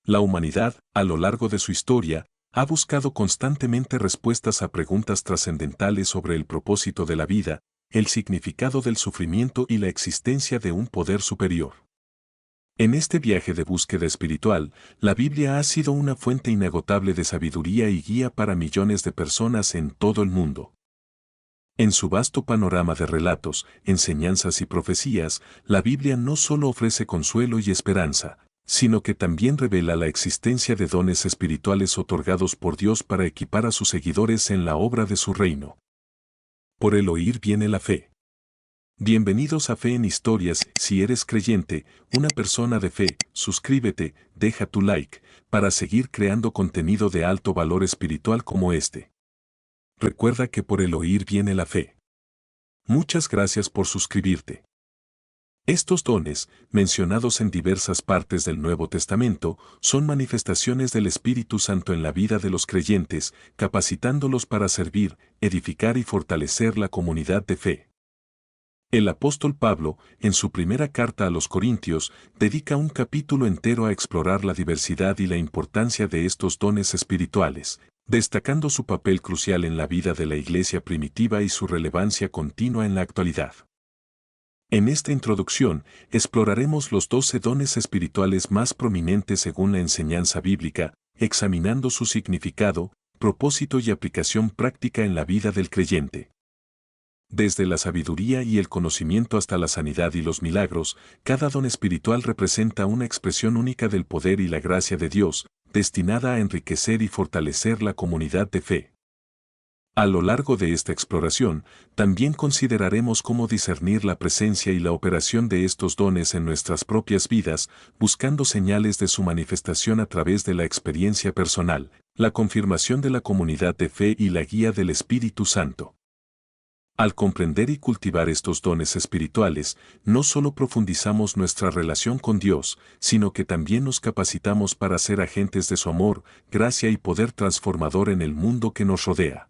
La humanidad, a lo largo de su historia, ha buscado constantemente respuestas a preguntas trascendentales sobre el propósito de la vida, el significado del sufrimiento y la existencia de un poder superior. En este viaje de búsqueda espiritual, la Biblia ha sido una fuente inagotable de sabiduría y guía para millones de personas en todo el mundo. En su vasto panorama de relatos, enseñanzas y profecías, la Biblia no solo ofrece consuelo y esperanza, sino que también revela la existencia de dones espirituales otorgados por Dios para equipar a sus seguidores en la obra de su reino. Por el oír viene la fe. Bienvenidos a Fe en Historias. Si eres creyente, una persona de fe, suscríbete, deja tu like, para seguir creando contenido de alto valor espiritual como este. Recuerda que por el oír viene la fe. Muchas gracias por suscribirte. Estos dones, mencionados en diversas partes del Nuevo Testamento, son manifestaciones del Espíritu Santo en la vida de los creyentes, capacitándolos para servir, edificar y fortalecer la comunidad de fe. El apóstol Pablo, en su primera carta a los Corintios, dedica un capítulo entero a explorar la diversidad y la importancia de estos dones espirituales, destacando su papel crucial en la vida de la iglesia primitiva y su relevancia continua en la actualidad. En esta introducción, exploraremos los 12 dones espirituales más prominentes según la enseñanza bíblica, examinando su significado, propósito y aplicación práctica en la vida del creyente. Desde la sabiduría y el conocimiento hasta la sanidad y los milagros, cada don espiritual representa una expresión única del poder y la gracia de Dios, destinada a enriquecer y fortalecer la comunidad de fe. A lo largo de esta exploración, también consideraremos cómo discernir la presencia y la operación de estos dones en nuestras propias vidas, buscando señales de su manifestación a través de la experiencia personal, la confirmación de la comunidad de fe y la guía del Espíritu Santo. Al comprender y cultivar estos dones espirituales, no solo profundizamos nuestra relación con Dios, sino que también nos capacitamos para ser agentes de su amor, gracia y poder transformador en el mundo que nos rodea.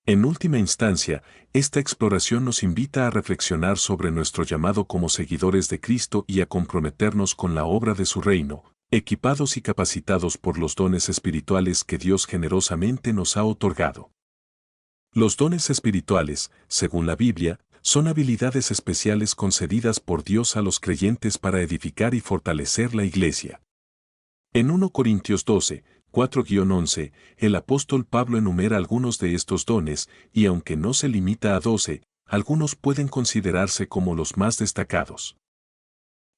En última instancia, esta exploración nos invita a reflexionar sobre nuestro llamado como seguidores de Cristo y a comprometernos con la obra de su reino, equipados y capacitados por los dones espirituales que Dios generosamente nos ha otorgado. Los dones espirituales, según la Biblia, son habilidades especiales concedidas por Dios a los creyentes para edificar y fortalecer la iglesia. En 1 Corintios 12, 4-11, el apóstol Pablo enumera algunos de estos dones, y aunque no se limita a 12, algunos pueden considerarse como los más destacados.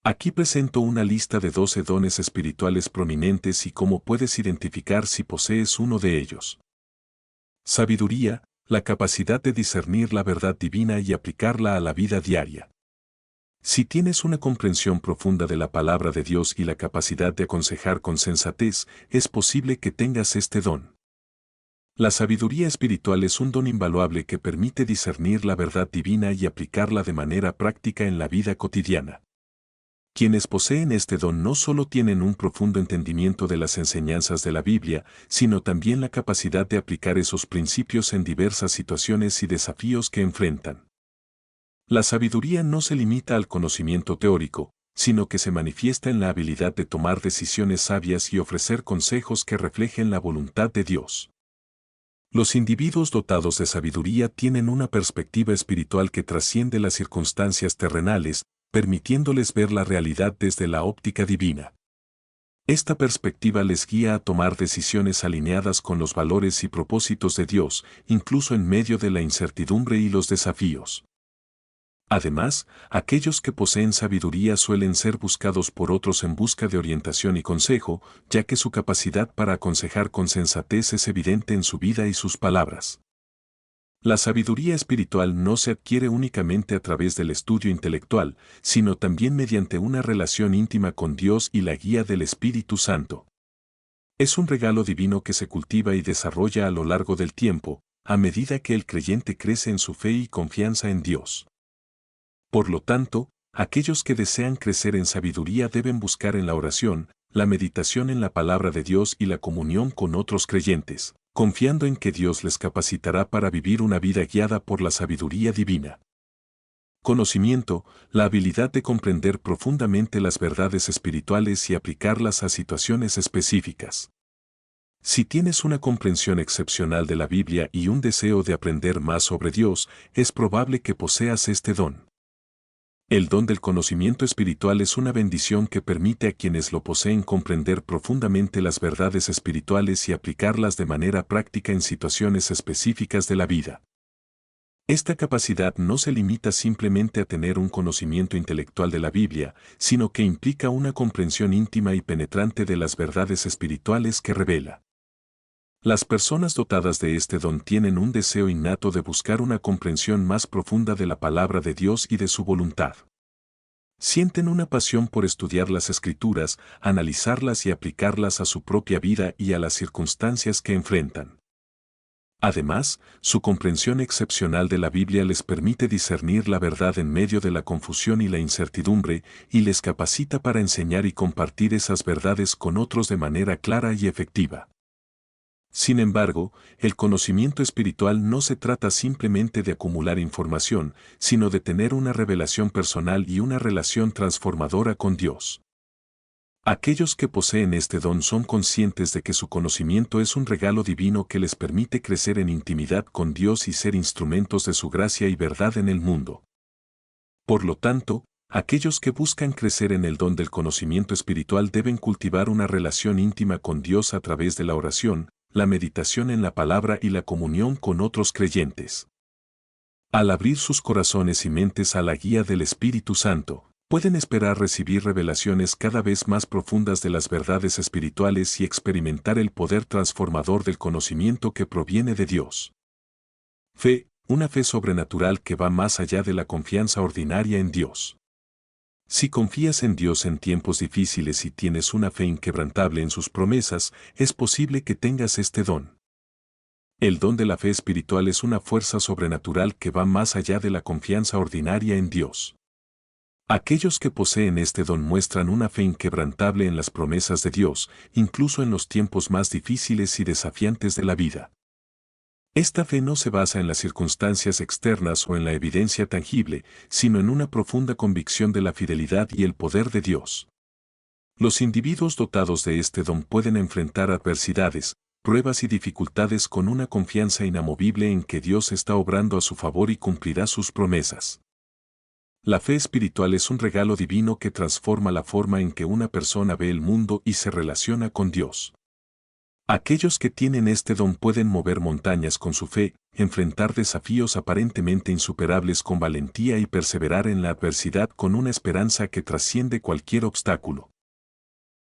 Aquí presento una lista de 12 dones espirituales prominentes y cómo puedes identificar si posees uno de ellos. Sabiduría, la capacidad de discernir la verdad divina y aplicarla a la vida diaria. Si tienes una comprensión profunda de la palabra de Dios y la capacidad de aconsejar con sensatez, es posible que tengas este don. La sabiduría espiritual es un don invaluable que permite discernir la verdad divina y aplicarla de manera práctica en la vida cotidiana. Quienes poseen este don no solo tienen un profundo entendimiento de las enseñanzas de la Biblia, sino también la capacidad de aplicar esos principios en diversas situaciones y desafíos que enfrentan. La sabiduría no se limita al conocimiento teórico, sino que se manifiesta en la habilidad de tomar decisiones sabias y ofrecer consejos que reflejen la voluntad de Dios. Los individuos dotados de sabiduría tienen una perspectiva espiritual que trasciende las circunstancias terrenales, permitiéndoles ver la realidad desde la óptica divina. Esta perspectiva les guía a tomar decisiones alineadas con los valores y propósitos de Dios, incluso en medio de la incertidumbre y los desafíos. Además, aquellos que poseen sabiduría suelen ser buscados por otros en busca de orientación y consejo, ya que su capacidad para aconsejar con sensatez es evidente en su vida y sus palabras. La sabiduría espiritual no se adquiere únicamente a través del estudio intelectual, sino también mediante una relación íntima con Dios y la guía del Espíritu Santo. Es un regalo divino que se cultiva y desarrolla a lo largo del tiempo, a medida que el creyente crece en su fe y confianza en Dios. Por lo tanto, aquellos que desean crecer en sabiduría deben buscar en la oración, la meditación en la palabra de Dios y la comunión con otros creyentes, confiando en que Dios les capacitará para vivir una vida guiada por la sabiduría divina. Conocimiento, la habilidad de comprender profundamente las verdades espirituales y aplicarlas a situaciones específicas. Si tienes una comprensión excepcional de la Biblia y un deseo de aprender más sobre Dios, es probable que poseas este don. El don del conocimiento espiritual es una bendición que permite a quienes lo poseen comprender profundamente las verdades espirituales y aplicarlas de manera práctica en situaciones específicas de la vida. Esta capacidad no se limita simplemente a tener un conocimiento intelectual de la Biblia, sino que implica una comprensión íntima y penetrante de las verdades espirituales que revela. Las personas dotadas de este don tienen un deseo innato de buscar una comprensión más profunda de la palabra de Dios y de su voluntad. Sienten una pasión por estudiar las Escrituras, analizarlas y aplicarlas a su propia vida y a las circunstancias que enfrentan. Además, su comprensión excepcional de la Biblia les permite discernir la verdad en medio de la confusión y la incertidumbre, y les capacita para enseñar y compartir esas verdades con otros de manera clara y efectiva. Sin embargo, el conocimiento espiritual no se trata simplemente de acumular información, sino de tener una revelación personal y una relación transformadora con Dios. Aquellos que poseen este don son conscientes de que su conocimiento es un regalo divino que les permite crecer en intimidad con Dios y ser instrumentos de su gracia y verdad en el mundo. Por lo tanto, aquellos que buscan crecer en el don del conocimiento espiritual deben cultivar una relación íntima con Dios a través de la oración, la meditación en la palabra y la comunión con otros creyentes. Al abrir sus corazones y mentes a la guía del Espíritu Santo, pueden esperar recibir revelaciones cada vez más profundas de las verdades espirituales y experimentar el poder transformador del conocimiento que proviene de Dios. Fe, una fe sobrenatural que va más allá de la confianza ordinaria en Dios. Si confías en Dios en tiempos difíciles y tienes una fe inquebrantable en sus promesas, es posible que tengas este don. El don de la fe espiritual es una fuerza sobrenatural que va más allá de la confianza ordinaria en Dios. Aquellos que poseen este don muestran una fe inquebrantable en las promesas de Dios, incluso en los tiempos más difíciles y desafiantes de la vida. Esta fe no se basa en las circunstancias externas o en la evidencia tangible, sino en una profunda convicción de la fidelidad y el poder de Dios. Los individuos dotados de este don pueden enfrentar adversidades, pruebas y dificultades con una confianza inamovible en que Dios está obrando a su favor y cumplirá sus promesas. La fe espiritual es un regalo divino que transforma la forma en que una persona ve el mundo y se relaciona con Dios. Aquellos que tienen este don pueden mover montañas con su fe, enfrentar desafíos aparentemente insuperables con valentía y perseverar en la adversidad con una esperanza que trasciende cualquier obstáculo.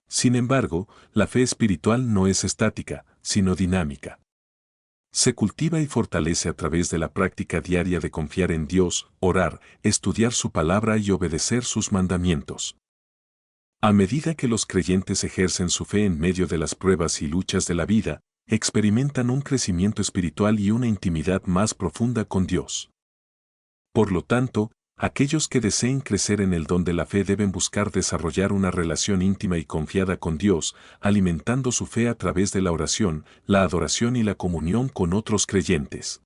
Sin embargo, la fe espiritual no es estática, sino dinámica. Se cultiva y fortalece a través de la práctica diaria de confiar en Dios, orar, estudiar su palabra y obedecer sus mandamientos. A medida que los creyentes ejercen su fe en medio de las pruebas y luchas de la vida, experimentan un crecimiento espiritual y una intimidad más profunda con Dios. Por lo tanto, aquellos que deseen crecer en el don de la fe deben buscar desarrollar una relación íntima y confiada con Dios, alimentando su fe a través de la oración, la adoración y la comunión con otros creyentes.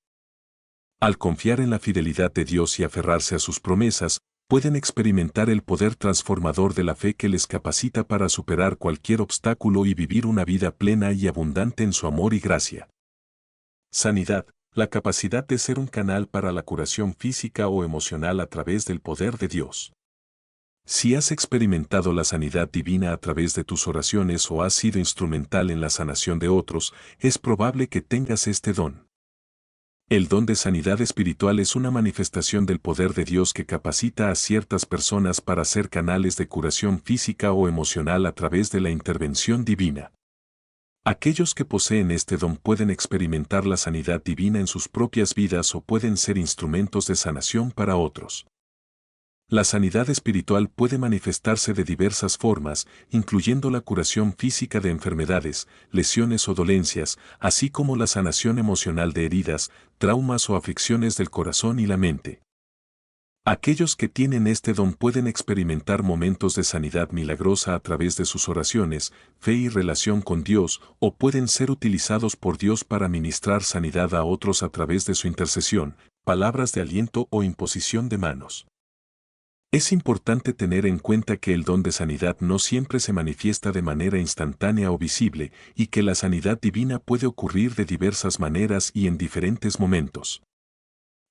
Al confiar en la fidelidad de Dios y aferrarse a sus promesas, pueden experimentar el poder transformador de la fe que les capacita para superar cualquier obstáculo y vivir una vida plena y abundante en su amor y gracia. Sanidad, la capacidad de ser un canal para la curación física o emocional a través del poder de Dios. Si has experimentado la sanidad divina a través de tus oraciones o has sido instrumental en la sanación de otros, es probable que tengas este don. El don de sanidad espiritual es una manifestación del poder de Dios que capacita a ciertas personas para ser canales de curación física o emocional a través de la intervención divina. Aquellos que poseen este don pueden experimentar la sanidad divina en sus propias vidas o pueden ser instrumentos de sanación para otros. La sanidad espiritual puede manifestarse de diversas formas, incluyendo la curación física de enfermedades, lesiones o dolencias, así como la sanación emocional de heridas, traumas o aflicciones del corazón y la mente. Aquellos que tienen este don pueden experimentar momentos de sanidad milagrosa a través de sus oraciones, fe y relación con Dios, o pueden ser utilizados por Dios para ministrar sanidad a otros a través de su intercesión, palabras de aliento o imposición de manos. Es importante tener en cuenta que el don de sanidad no siempre se manifiesta de manera instantánea o visible, y que la sanidad divina puede ocurrir de diversas maneras y en diferentes momentos.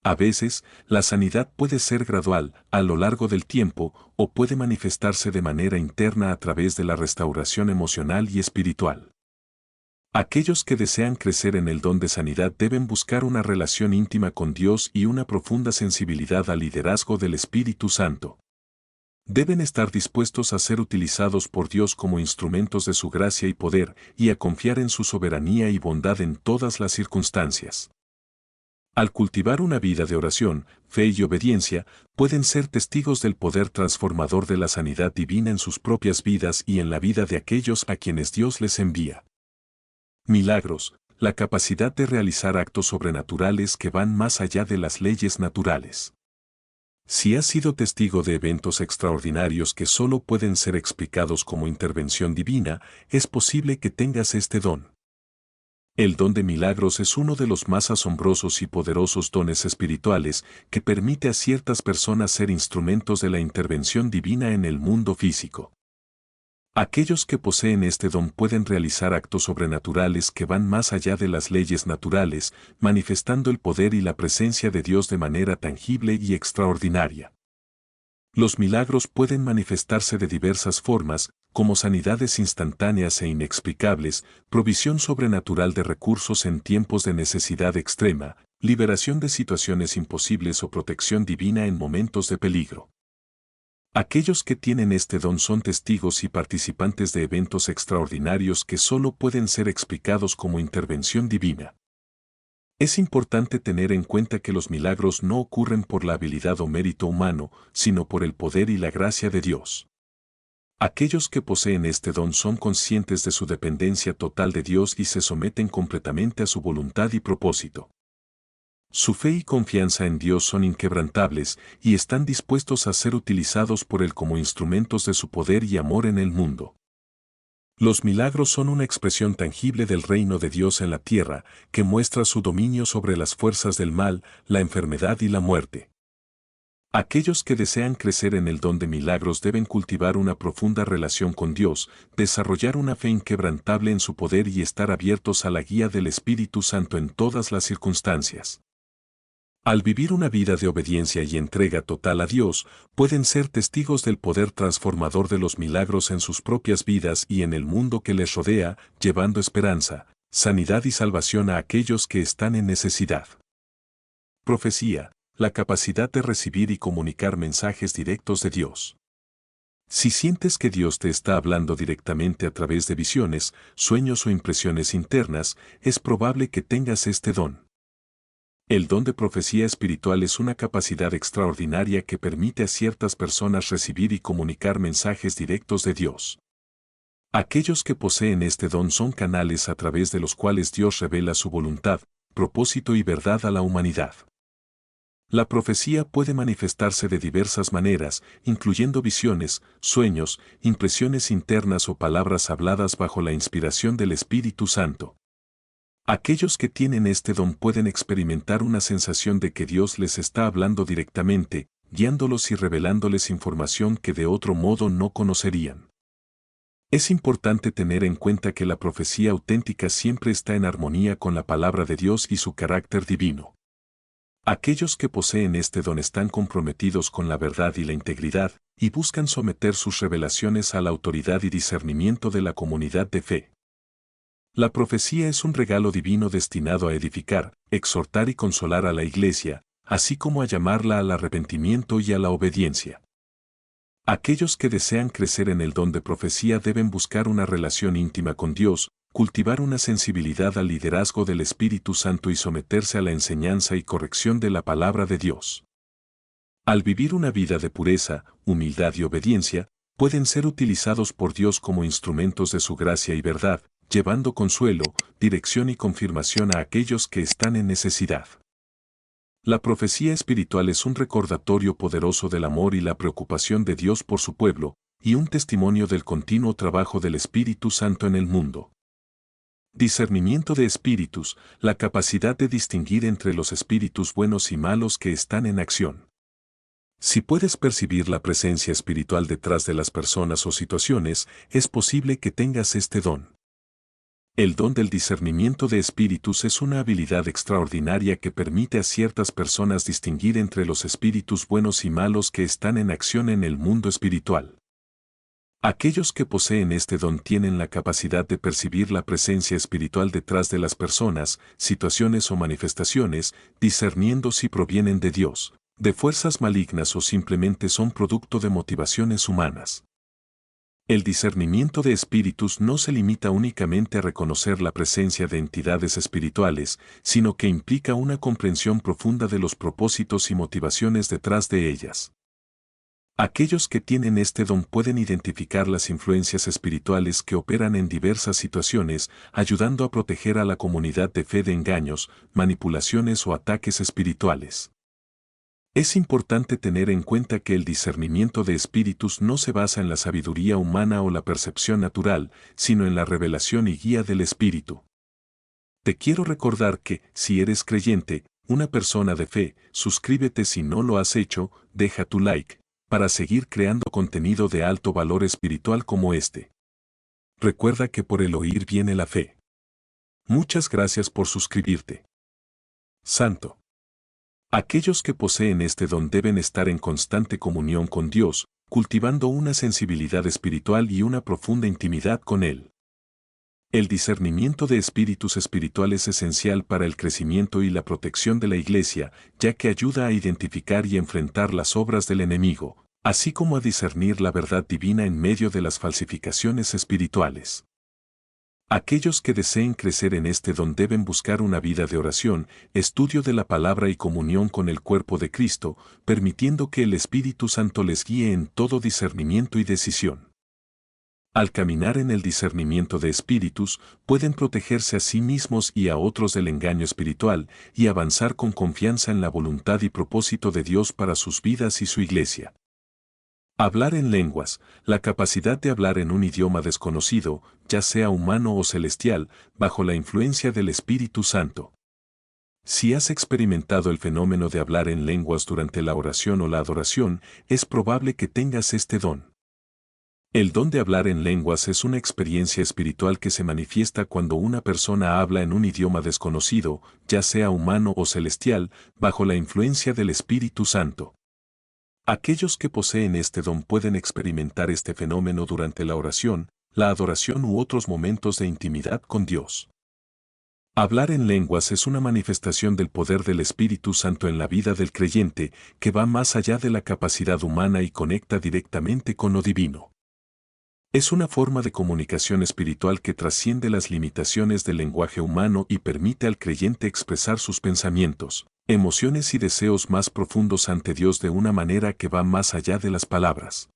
A veces, la sanidad puede ser gradual, a lo largo del tiempo, o puede manifestarse de manera interna a través de la restauración emocional y espiritual. Aquellos que desean crecer en el don de sanidad deben buscar una relación íntima con Dios y una profunda sensibilidad al liderazgo del Espíritu Santo. Deben estar dispuestos a ser utilizados por Dios como instrumentos de su gracia y poder, y a confiar en su soberanía y bondad en todas las circunstancias. Al cultivar una vida de oración, fe y obediencia, pueden ser testigos del poder transformador de la sanidad divina en sus propias vidas y en la vida de aquellos a quienes Dios les envía. Milagros, la capacidad de realizar actos sobrenaturales que van más allá de las leyes naturales. Si has sido testigo de eventos extraordinarios que solo pueden ser explicados como intervención divina, es posible que tengas este don. El don de milagros es uno de los más asombrosos y poderosos dones espirituales que permite a ciertas personas ser instrumentos de la intervención divina en el mundo físico. Aquellos que poseen este don pueden realizar actos sobrenaturales que van más allá de las leyes naturales, manifestando el poder y la presencia de Dios de manera tangible y extraordinaria. Los milagros pueden manifestarse de diversas formas, como sanidades instantáneas e inexplicables, provisión sobrenatural de recursos en tiempos de necesidad extrema, liberación de situaciones imposibles o protección divina en momentos de peligro. Aquellos que tienen este don son testigos y participantes de eventos extraordinarios que solo pueden ser explicados como intervención divina. Es importante tener en cuenta que los milagros no ocurren por la habilidad o mérito humano, sino por el poder y la gracia de Dios. Aquellos que poseen este don son conscientes de su dependencia total de Dios y se someten completamente a su voluntad y propósito. Su fe y confianza en Dios son inquebrantables y están dispuestos a ser utilizados por Él como instrumentos de su poder y amor en el mundo. Los milagros son una expresión tangible del reino de Dios en la tierra, que muestra su dominio sobre las fuerzas del mal, la enfermedad y la muerte. Aquellos que desean crecer en el don de milagros deben cultivar una profunda relación con Dios, desarrollar una fe inquebrantable en su poder y estar abiertos a la guía del Espíritu Santo en todas las circunstancias. Al vivir una vida de obediencia y entrega total a Dios, pueden ser testigos del poder transformador de los milagros en sus propias vidas y en el mundo que les rodea, llevando esperanza, sanidad y salvación a aquellos que están en necesidad. Profecía, la capacidad de recibir y comunicar mensajes directos de Dios. Si sientes que Dios te está hablando directamente a través de visiones, sueños o impresiones internas, es probable que tengas este don. El don de profecía espiritual es una capacidad extraordinaria que permite a ciertas personas recibir y comunicar mensajes directos de Dios. Aquellos que poseen este don son canales a través de los cuales Dios revela su voluntad, propósito y verdad a la humanidad. La profecía puede manifestarse de diversas maneras, incluyendo visiones, sueños, impresiones internas o palabras habladas bajo la inspiración del Espíritu Santo. Aquellos que tienen este don pueden experimentar una sensación de que Dios les está hablando directamente, guiándolos y revelándoles información que de otro modo no conocerían. Es importante tener en cuenta que la profecía auténtica siempre está en armonía con la palabra de Dios y su carácter divino. Aquellos que poseen este don están comprometidos con la verdad y la integridad, y buscan someter sus revelaciones a la autoridad y discernimiento de la comunidad de fe. La profecía es un regalo divino destinado a edificar, exhortar y consolar a la Iglesia, así como a llamarla al arrepentimiento y a la obediencia. Aquellos que desean crecer en el don de profecía deben buscar una relación íntima con Dios, cultivar una sensibilidad al liderazgo del Espíritu Santo y someterse a la enseñanza y corrección de la palabra de Dios. Al vivir una vida de pureza, humildad y obediencia, pueden ser utilizados por Dios como instrumentos de su gracia y verdad, llevando consuelo, dirección y confirmación a aquellos que están en necesidad. La profecía espiritual es un recordatorio poderoso del amor y la preocupación de Dios por su pueblo, y un testimonio del continuo trabajo del Espíritu Santo en el mundo. Discernimiento de espíritus, la capacidad de distinguir entre los espíritus buenos y malos que están en acción. Si puedes percibir la presencia espiritual detrás de las personas o situaciones, es posible que tengas este don. El don del discernimiento de espíritus es una habilidad extraordinaria que permite a ciertas personas distinguir entre los espíritus buenos y malos que están en acción en el mundo espiritual. Aquellos que poseen este don tienen la capacidad de percibir la presencia espiritual detrás de las personas, situaciones o manifestaciones, discerniendo si provienen de Dios, de fuerzas malignas o simplemente son producto de motivaciones humanas. El discernimiento de espíritus no se limita únicamente a reconocer la presencia de entidades espirituales, sino que implica una comprensión profunda de los propósitos y motivaciones detrás de ellas. Aquellos que tienen este don pueden identificar las influencias espirituales que operan en diversas situaciones, ayudando a proteger a la comunidad de fe de engaños, manipulaciones o ataques espirituales. Es importante tener en cuenta que el discernimiento de espíritus no se basa en la sabiduría humana o la percepción natural, sino en la revelación y guía del Espíritu. Te quiero recordar que, si eres creyente, una persona de fe, suscríbete si no lo has hecho, deja tu like, para seguir creando contenido de alto valor espiritual como este. Recuerda que por el oír viene la fe. Muchas gracias por suscribirte. Santo. Aquellos que poseen este don deben estar en constante comunión con Dios, cultivando una sensibilidad espiritual y una profunda intimidad con Él. El discernimiento de espíritus espiritual es esencial para el crecimiento y la protección de la Iglesia, ya que ayuda a identificar y enfrentar las obras del enemigo, así como a discernir la verdad divina en medio de las falsificaciones espirituales. Aquellos que deseen crecer en este don deben buscar una vida de oración, estudio de la palabra y comunión con el cuerpo de Cristo, permitiendo que el Espíritu Santo les guíe en todo discernimiento y decisión. Al caminar en el discernimiento de espíritus, pueden protegerse a sí mismos y a otros del engaño espiritual y avanzar con confianza en la voluntad y propósito de Dios para sus vidas y su iglesia. Hablar en lenguas, la capacidad de hablar en un idioma desconocido, ya sea humano o celestial, bajo la influencia del Espíritu Santo. Si has experimentado el fenómeno de hablar en lenguas durante la oración o la adoración, es probable que tengas este don. El don de hablar en lenguas es una experiencia espiritual que se manifiesta cuando una persona habla en un idioma desconocido, ya sea humano o celestial, bajo la influencia del Espíritu Santo. Aquellos que poseen este don pueden experimentar este fenómeno durante la oración, la adoración u otros momentos de intimidad con Dios. Hablar en lenguas es una manifestación del poder del Espíritu Santo en la vida del creyente, que va más allá de la capacidad humana y conecta directamente con lo divino. Es una forma de comunicación espiritual que trasciende las limitaciones del lenguaje humano y permite al creyente expresar sus pensamientos, emociones y deseos más profundos ante Dios de una manera que va más allá de las palabras.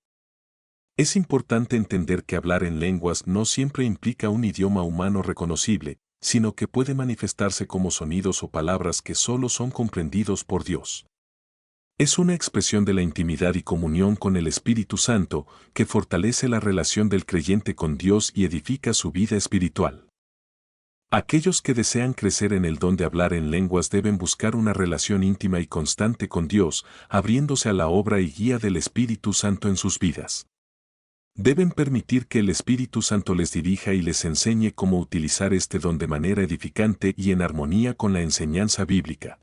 Es importante entender que hablar en lenguas no siempre implica un idioma humano reconocible, sino que puede manifestarse como sonidos o palabras que solo son comprendidos por Dios. Es una expresión de la intimidad y comunión con el Espíritu Santo que fortalece la relación del creyente con Dios y edifica su vida espiritual. Aquellos que desean crecer en el don de hablar en lenguas deben buscar una relación íntima y constante con Dios, abriéndose a la obra y guía del Espíritu Santo en sus vidas. Deben permitir que el Espíritu Santo les dirija y les enseñe cómo utilizar este don de manera edificante y en armonía con la enseñanza bíblica.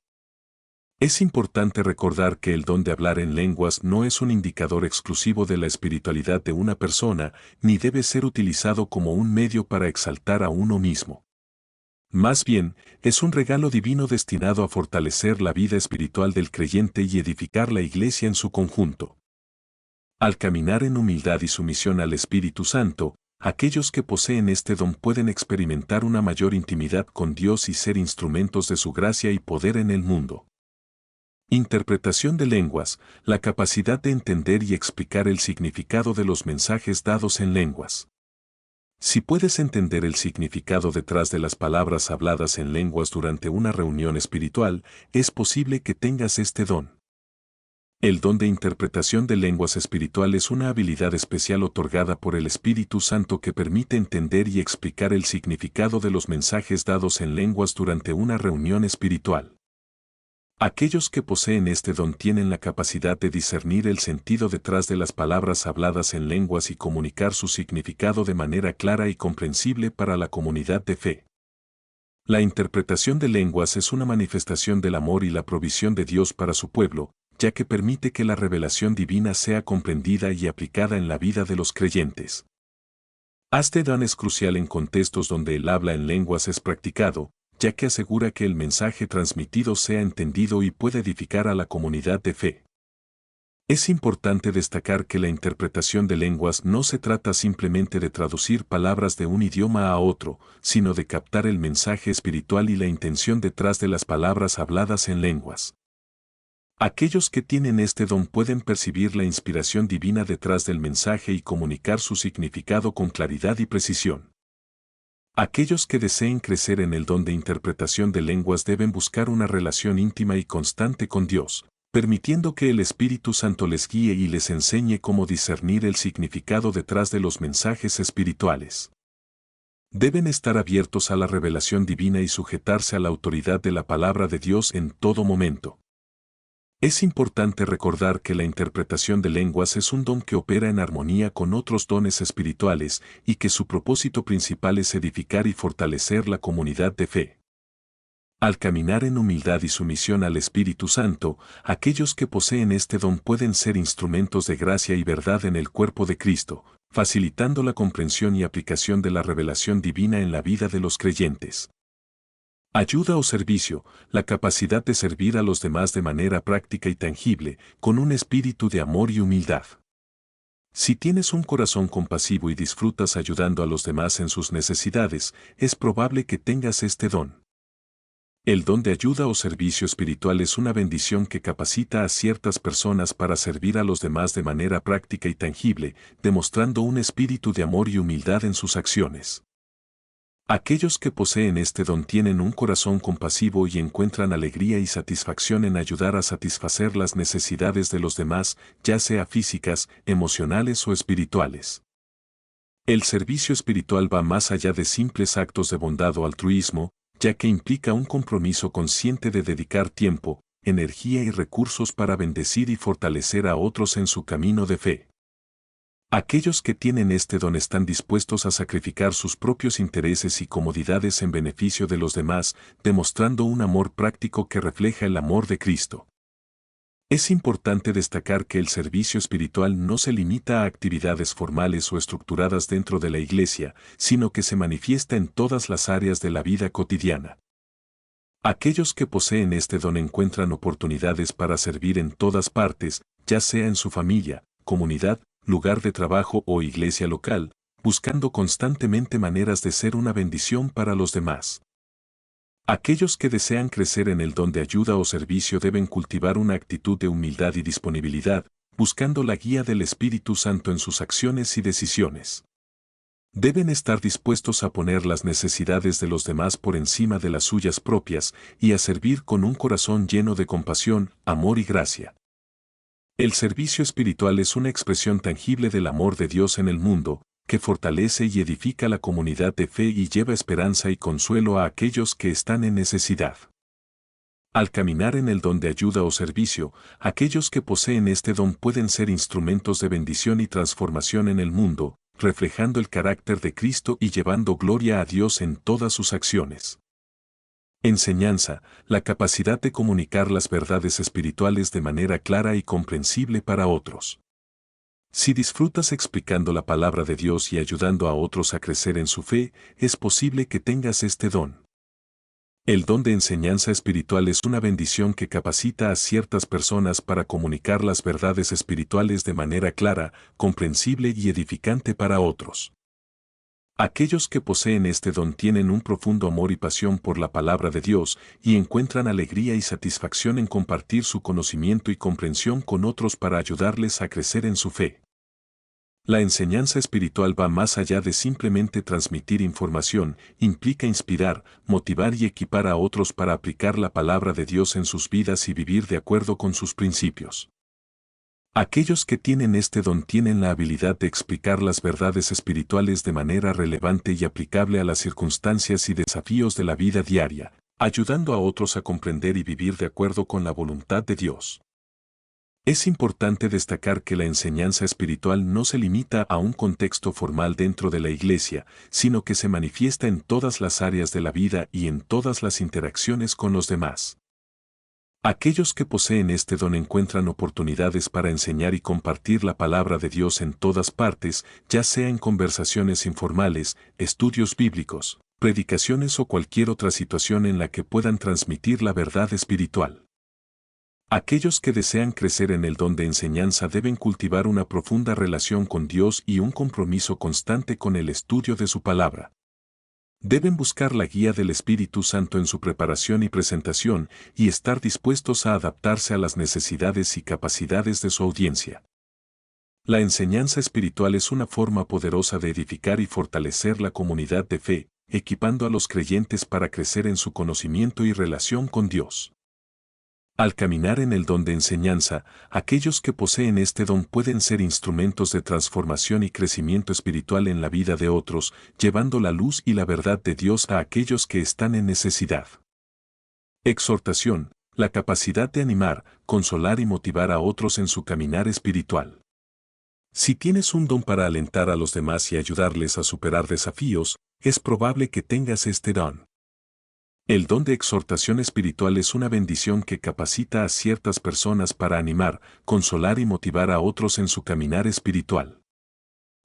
Es importante recordar que el don de hablar en lenguas no es un indicador exclusivo de la espiritualidad de una persona, ni debe ser utilizado como un medio para exaltar a uno mismo. Más bien, es un regalo divino destinado a fortalecer la vida espiritual del creyente y edificar la iglesia en su conjunto. Al caminar en humildad y sumisión al Espíritu Santo, aquellos que poseen este don pueden experimentar una mayor intimidad con Dios y ser instrumentos de su gracia y poder en el mundo. Interpretación de lenguas, la capacidad de entender y explicar el significado de los mensajes dados en lenguas. Si puedes entender el significado detrás de las palabras habladas en lenguas durante una reunión espiritual, es posible que tengas este don. El don de interpretación de lenguas espiritual es una habilidad especial otorgada por el Espíritu Santo que permite entender y explicar el significado de los mensajes dados en lenguas durante una reunión espiritual. Aquellos que poseen este don tienen la capacidad de discernir el sentido detrás de las palabras habladas en lenguas y comunicar su significado de manera clara y comprensible para la comunidad de fe. La interpretación de lenguas es una manifestación del amor y la provisión de Dios para su pueblo, ya que permite que la revelación divina sea comprendida y aplicada en la vida de los creyentes. Este don es crucial en contextos donde el habla en lenguas es practicado, ya que asegura que el mensaje transmitido sea entendido y pueda edificar a la comunidad de fe. Es importante destacar que la interpretación de lenguas no se trata simplemente de traducir palabras de un idioma a otro, sino de captar el mensaje espiritual y la intención detrás de las palabras habladas en lenguas. Aquellos que tienen este don pueden percibir la inspiración divina detrás del mensaje y comunicar su significado con claridad y precisión. Aquellos que deseen crecer en el don de interpretación de lenguas deben buscar una relación íntima y constante con Dios, permitiendo que el Espíritu Santo les guíe y les enseñe cómo discernir el significado detrás de los mensajes espirituales. Deben estar abiertos a la revelación divina y sujetarse a la autoridad de la palabra de Dios en todo momento. Es importante recordar que la interpretación de lenguas es un don que opera en armonía con otros dones espirituales y que su propósito principal es edificar y fortalecer la comunidad de fe. Al caminar en humildad y sumisión al Espíritu Santo, aquellos que poseen este don pueden ser instrumentos de gracia y verdad en el cuerpo de Cristo, facilitando la comprensión y aplicación de la revelación divina en la vida de los creyentes. Ayuda o servicio, la capacidad de servir a los demás de manera práctica y tangible, con un espíritu de amor y humildad. Si tienes un corazón compasivo y disfrutas ayudando a los demás en sus necesidades, es probable que tengas este don. El don de ayuda o servicio espiritual es una bendición que capacita a ciertas personas para servir a los demás de manera práctica y tangible, demostrando un espíritu de amor y humildad en sus acciones. Aquellos que poseen este don tienen un corazón compasivo y encuentran alegría y satisfacción en ayudar a satisfacer las necesidades de los demás, ya sea físicas, emocionales o espirituales. El servicio espiritual va más allá de simples actos de bondad o altruismo, ya que implica un compromiso consciente de dedicar tiempo, energía y recursos para bendecir y fortalecer a otros en su camino de fe. Aquellos que tienen este don están dispuestos a sacrificar sus propios intereses y comodidades en beneficio de los demás, demostrando un amor práctico que refleja el amor de Cristo. Es importante destacar que el servicio espiritual no se limita a actividades formales o estructuradas dentro de la Iglesia, sino que se manifiesta en todas las áreas de la vida cotidiana. Aquellos que poseen este don encuentran oportunidades para servir en todas partes, ya sea en su familia, comunidad, lugar de trabajo o iglesia local, buscando constantemente maneras de ser una bendición para los demás. Aquellos que desean crecer en el don de ayuda o servicio deben cultivar una actitud de humildad y disponibilidad, buscando la guía del Espíritu Santo en sus acciones y decisiones. Deben estar dispuestos a poner las necesidades de los demás por encima de las suyas propias y a servir con un corazón lleno de compasión, amor y gracia. El servicio espiritual es una expresión tangible del amor de Dios en el mundo, que fortalece y edifica la comunidad de fe y lleva esperanza y consuelo a aquellos que están en necesidad. Al caminar en el don de ayuda o servicio, aquellos que poseen este don pueden ser instrumentos de bendición y transformación en el mundo, reflejando el carácter de Cristo y llevando gloria a Dios en todas sus acciones. Enseñanza, la capacidad de comunicar las verdades espirituales de manera clara y comprensible para otros. Si disfrutas explicando la palabra de Dios y ayudando a otros a crecer en su fe, es posible que tengas este don. El don de enseñanza espiritual es una bendición que capacita a ciertas personas para comunicar las verdades espirituales de manera clara, comprensible y edificante para otros. Aquellos que poseen este don tienen un profundo amor y pasión por la palabra de Dios y encuentran alegría y satisfacción en compartir su conocimiento y comprensión con otros para ayudarles a crecer en su fe. La enseñanza espiritual va más allá de simplemente transmitir información, implica inspirar, motivar y equipar a otros para aplicar la palabra de Dios en sus vidas y vivir de acuerdo con sus principios. Aquellos que tienen este don tienen la habilidad de explicar las verdades espirituales de manera relevante y aplicable a las circunstancias y desafíos de la vida diaria, ayudando a otros a comprender y vivir de acuerdo con la voluntad de Dios. Es importante destacar que la enseñanza espiritual no se limita a un contexto formal dentro de la Iglesia, sino que se manifiesta en todas las áreas de la vida y en todas las interacciones con los demás. Aquellos que poseen este don encuentran oportunidades para enseñar y compartir la palabra de Dios en todas partes, ya sea en conversaciones informales, estudios bíblicos, predicaciones o cualquier otra situación en la que puedan transmitir la verdad espiritual. Aquellos que desean crecer en el don de enseñanza deben cultivar una profunda relación con Dios y un compromiso constante con el estudio de su palabra. Deben buscar la guía del Espíritu Santo en su preparación y presentación y estar dispuestos a adaptarse a las necesidades y capacidades de su audiencia. La enseñanza espiritual es una forma poderosa de edificar y fortalecer la comunidad de fe, equipando a los creyentes para crecer en su conocimiento y relación con Dios. Al caminar en el don de enseñanza, aquellos que poseen este don pueden ser instrumentos de transformación y crecimiento espiritual en la vida de otros, llevando la luz y la verdad de Dios a aquellos que están en necesidad. Exhortación: la capacidad de animar, consolar y motivar a otros en su caminar espiritual. Si tienes un don para alentar a los demás y ayudarles a superar desafíos, es probable que tengas este don. El don de exhortación espiritual es una bendición que capacita a ciertas personas para animar, consolar y motivar a otros en su caminar espiritual.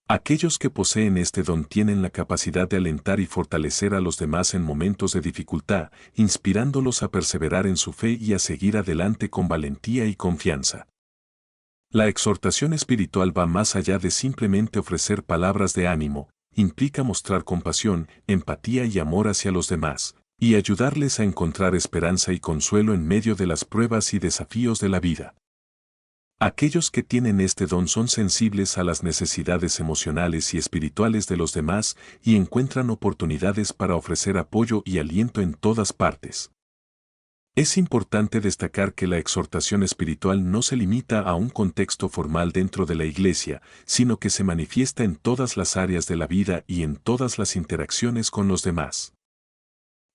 Aquellos que poseen este don tienen la capacidad de alentar y fortalecer a los demás en momentos de dificultad, inspirándolos a perseverar en su fe y a seguir adelante con valentía y confianza. La exhortación espiritual va más allá de simplemente ofrecer palabras de ánimo, implica mostrar compasión, empatía y amor hacia los demás, y ayudarles a encontrar esperanza y consuelo en medio de las pruebas y desafíos de la vida. Aquellos que tienen este don son sensibles a las necesidades emocionales y espirituales de los demás y encuentran oportunidades para ofrecer apoyo y aliento en todas partes. Es importante destacar que la exhortación espiritual no se limita a un contexto formal dentro de la Iglesia, sino que se manifiesta en todas las áreas de la vida y en todas las interacciones con los demás.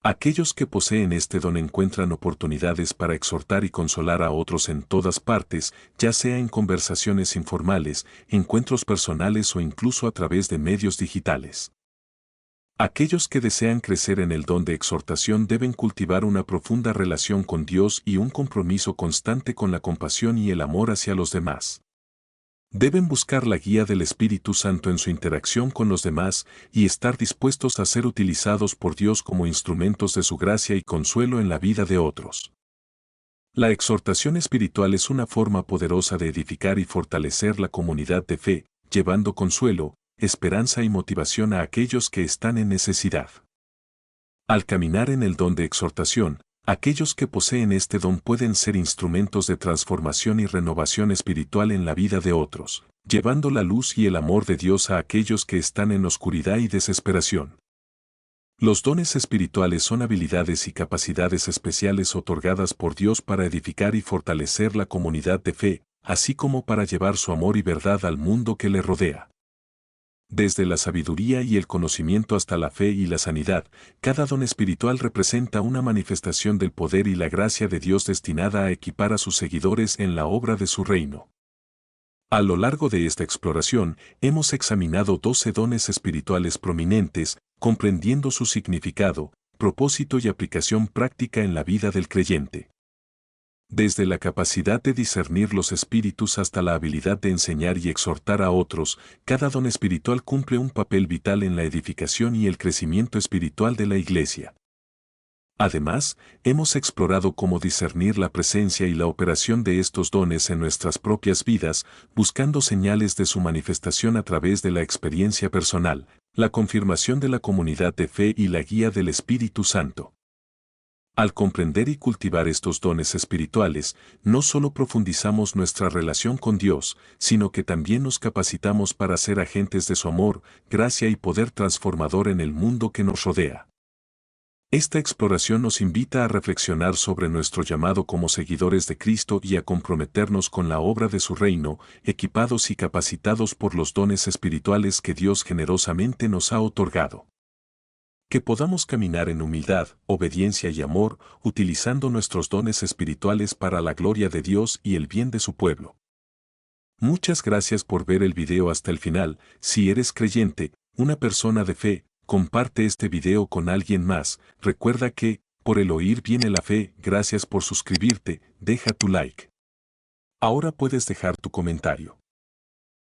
Aquellos que poseen este don encuentran oportunidades para exhortar y consolar a otros en todas partes, ya sea en conversaciones informales, encuentros personales o incluso a través de medios digitales. Aquellos que desean crecer en el don de exhortación deben cultivar una profunda relación con Dios y un compromiso constante con la compasión y el amor hacia los demás. Deben buscar la guía del Espíritu Santo en su interacción con los demás y estar dispuestos a ser utilizados por Dios como instrumentos de su gracia y consuelo en la vida de otros. La exhortación espiritual es una forma poderosa de edificar y fortalecer la comunidad de fe, llevando consuelo, esperanza y motivación a aquellos que están en necesidad. Al caminar en el don de exhortación, aquellos que poseen este don pueden ser instrumentos de transformación y renovación espiritual en la vida de otros, llevando la luz y el amor de Dios a aquellos que están en oscuridad y desesperación. Los dones espirituales son habilidades y capacidades especiales otorgadas por Dios para edificar y fortalecer la comunidad de fe, así como para llevar su amor y verdad al mundo que le rodea. Desde la sabiduría y el conocimiento hasta la fe y la sanidad, cada don espiritual representa una manifestación del poder y la gracia de Dios destinada a equipar a sus seguidores en la obra de su reino. A lo largo de esta exploración, hemos examinado 12 dones espirituales prominentes, comprendiendo su significado, propósito y aplicación práctica en la vida del creyente. Desde la capacidad de discernir los espíritus hasta la habilidad de enseñar y exhortar a otros, cada don espiritual cumple un papel vital en la edificación y el crecimiento espiritual de la Iglesia. Además, hemos explorado cómo discernir la presencia y la operación de estos dones en nuestras propias vidas, buscando señales de su manifestación a través de la experiencia personal, la confirmación de la comunidad de fe y la guía del Espíritu Santo. Al comprender y cultivar estos dones espirituales, no solo profundizamos nuestra relación con Dios, sino que también nos capacitamos para ser agentes de su amor, gracia y poder transformador en el mundo que nos rodea. Esta exploración nos invita a reflexionar sobre nuestro llamado como seguidores de Cristo y a comprometernos con la obra de su reino, equipados y capacitados por los dones espirituales que Dios generosamente nos ha otorgado. Que podamos caminar en humildad, obediencia y amor, utilizando nuestros dones espirituales para la gloria de Dios y el bien de su pueblo. Muchas gracias por ver el video hasta el final. Si eres creyente, una persona de fe, comparte este video con alguien más. Recuerda que, por el oír viene la fe. Gracias por suscribirte, deja tu like. Ahora puedes dejar tu comentario.